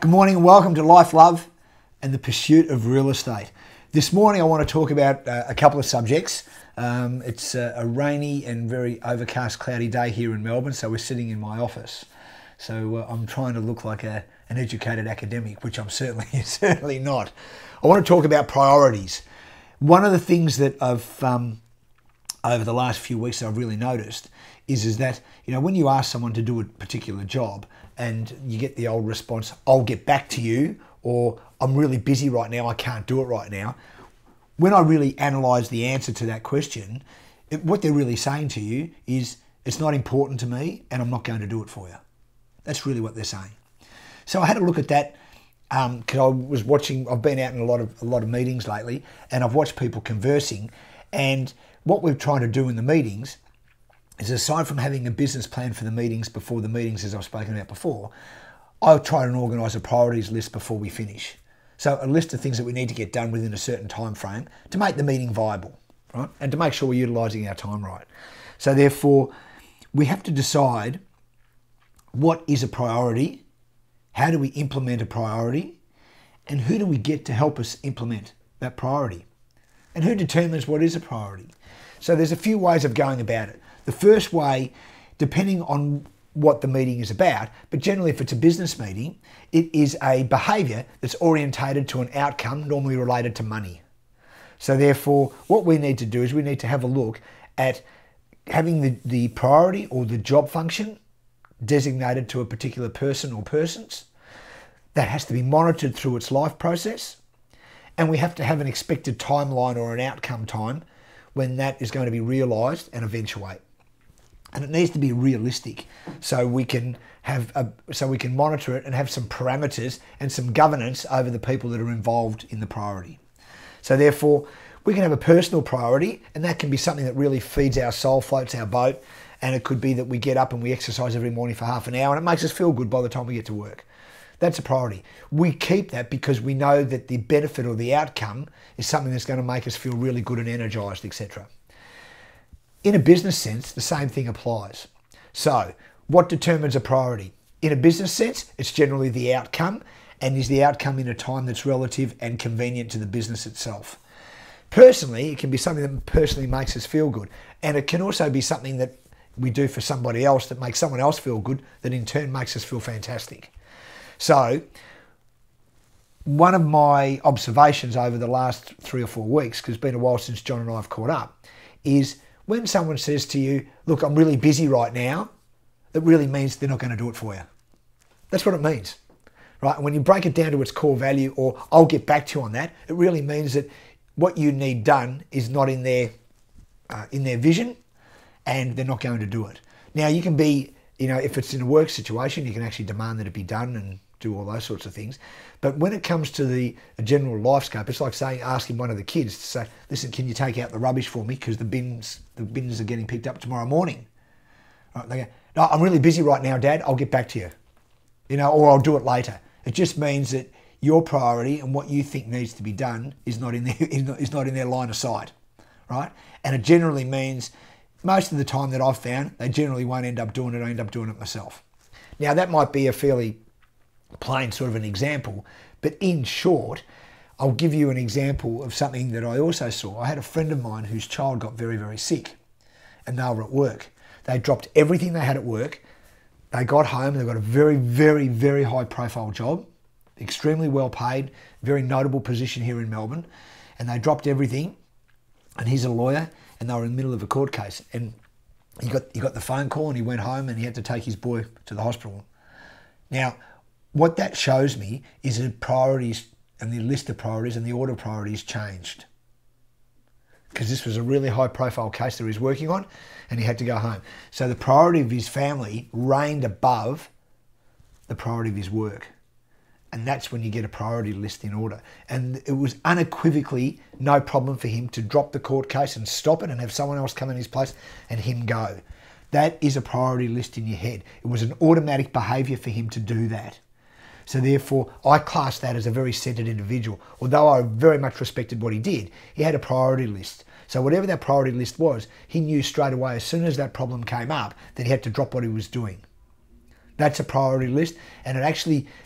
Good morning and welcome to Life, Love and the Pursuit of Real Estate. This morning I want to talk about a couple of subjects. It's a rainy and very overcast, cloudy day here in Melbourne, so we're sitting in my office. So I'm trying to look like an educated academic, which I'm certainly not. I want to talk about priorities. One of the things that I've over the last few weeks that I've really noticed is that, you know, when you ask someone to do a particular job and you get the old response, I'll get back to you, or I'm really busy right now, I can't do it right now. When I really analyse the answer to that question, what they're really saying to you is, it's not important to me and I'm not going to do it for you. That's really what they're saying. So I had a look at that because I've been out in a lot of meetings lately, and I've watched people conversing, and what we're trying to do in the meetings is, aside from having a business plan for the meetings before the meetings, as I've spoken about before, I'll try and organise a priorities list before we finish. So a list of things that we need to get done within a certain time frame to make the meeting viable, right? And to make sure we're utilising our time right. So therefore, we have to decide what is a priority, how do we implement a priority, and who do we get to help us implement that priority? And who determines what is a priority? So there's a few ways of going about it. The first way, depending on what the meeting is about, but generally if it's a business meeting, it is a behaviour that's orientated to an outcome normally related to money. So therefore, what we need to do is we need to have a look at having the priority or the job function designated to a particular person or persons. That has to be monitored through its life process, and we have to have an expected timeline or an outcome time when that is going to be realised and eventuate. And it needs to be realistic, so we can monitor it and have some parameters and some governance over the people that are involved in the priority. So therefore, we can have a personal priority, and that can be something that really feeds our soul, floats our boat, and it could be that we get up and we exercise every morning for half an hour and it makes us feel good by the time we get to work. That's a priority. We keep that because we know that the benefit or the outcome is something that's going to make us feel really good and energised, etc. In a business sense, the same thing applies. So, what determines a priority? In a business sense, it's generally the outcome, and is the outcome in a time that's relative and convenient to the business itself. Personally, it can be something that personally makes us feel good, and it can also be something that we do for somebody else that makes someone else feel good, that in turn makes us feel fantastic. So, one of my observations over the last 3 or 4 weeks, because it's been a while since John and I have caught up, is when someone says to you, look, I'm really busy right now, that really means they're not going to do it for you. That's what it means, right? And when you break it down to its core value, or I'll get back to you on that, it really means that what you need done is not in their vision, and they're not going to do it. Now, you can be, you know, if it's in a work situation, you can actually demand that it be done and do all those sorts of things. But when it comes to a general life scope, it's like asking one of the kids to say, listen, can you take out the rubbish for me, because the bins are getting picked up tomorrow morning. Right, they go, no, I'm really busy right now, Dad, I'll get back to you. You know, or I'll do it later. It just means that your priority and what you think needs to be done is not in their line of sight, right? And it generally means, most of the time that I've found, they generally won't end up doing it. I end up doing it myself. Now, that might be a fairly plain sort of an example, but in short, I'll give you an example of something that I also saw. I had a friend of mine whose child got very, very sick, and they were at work. They dropped everything they had at work. They got home, they got a very, very, very high profile job, extremely well paid, very notable position here in Melbourne, and they dropped everything, and he's a lawyer, and they were in the middle of a court case, and he got the phone call, and he went home and he had to take his boy to the hospital. Now, what that shows me is that priorities and the list of priorities and the order of priorities changed, because this was a really high profile case that he was working on, and he had to go home. So the priority of his family reigned above the priority of his work. And that's when you get a priority list in order. And it was unequivocally no problem for him to drop the court case and stop it and have someone else come in his place and him go. That is a priority list in your head. It was an automatic behaviour for him to do that. So therefore, I class that as a very centred individual. Although I very much respected what he did, he had a priority list. So whatever that priority list was, he knew straight away, as soon as that problem came up, that he had to drop what he was doing. That's a priority list, and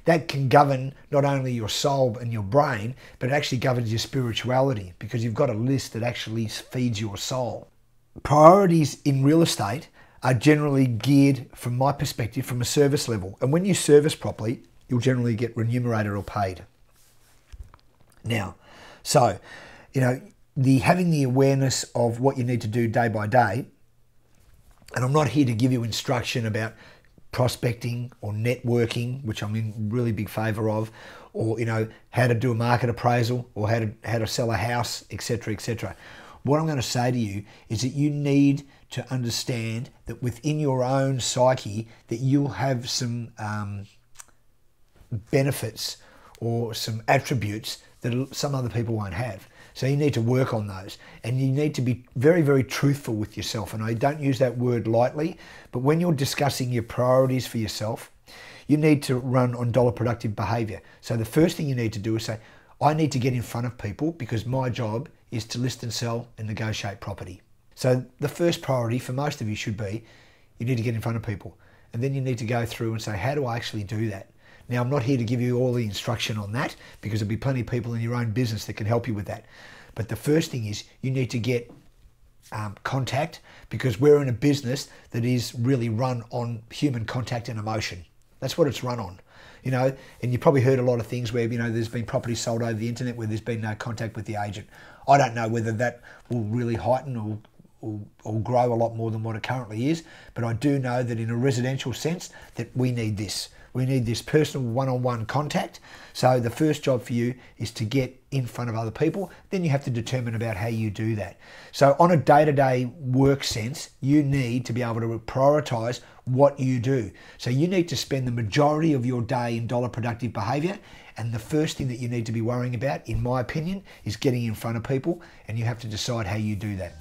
that can govern not only your soul and your brain, but it actually governs your spirituality, because you've got a list that actually feeds your soul. Priorities in real estate are generally geared, from my perspective, from a service level. And when you service properly, you'll generally get remunerated or paid. Now, so, having the awareness of what you need to do day by day, and I'm not here to give you instruction about prospecting or networking, which I'm in really big favour of, or how to do a market appraisal, or how to sell a house, etc., etc. What I'm going to say to you is that you need to understand that within your own psyche that you'll have some benefits or some attributes that some other people won't have. So you need to work on those, and you need to be very, very truthful with yourself. And I don't use that word lightly, but when you're discussing your priorities for yourself, you need to run on dollar productive behavior. So the first thing you need to do is say, I need to get in front of people because my job is to list and sell and negotiate property. So the first priority for most of you should be, you need to get in front of people. And then you need to go through and say, how do I actually do that? Now, I'm not here to give you all the instruction on that, because there'll be plenty of people in your own business that can help you with that. But the first thing is you need to get contact, because we're in a business that is really run on human contact and emotion. That's what it's run on. And you've probably heard a lot of things where, there's been property sold over the internet where there's been no contact with the agent. I don't know whether that will really heighten or grow a lot more than what it currently is, but I do know that in a residential sense that we need this. We need this personal one-on-one contact. So the first job for you is to get in front of other people. Then you have to determine about how you do that. So on a day-to-day work sense, you need to be able to prioritise what you do. So you need to spend the majority of your day in dollar productive behaviour. And the first thing that you need to be worrying about, in my opinion, is getting in front of people. And you have to decide how you do that.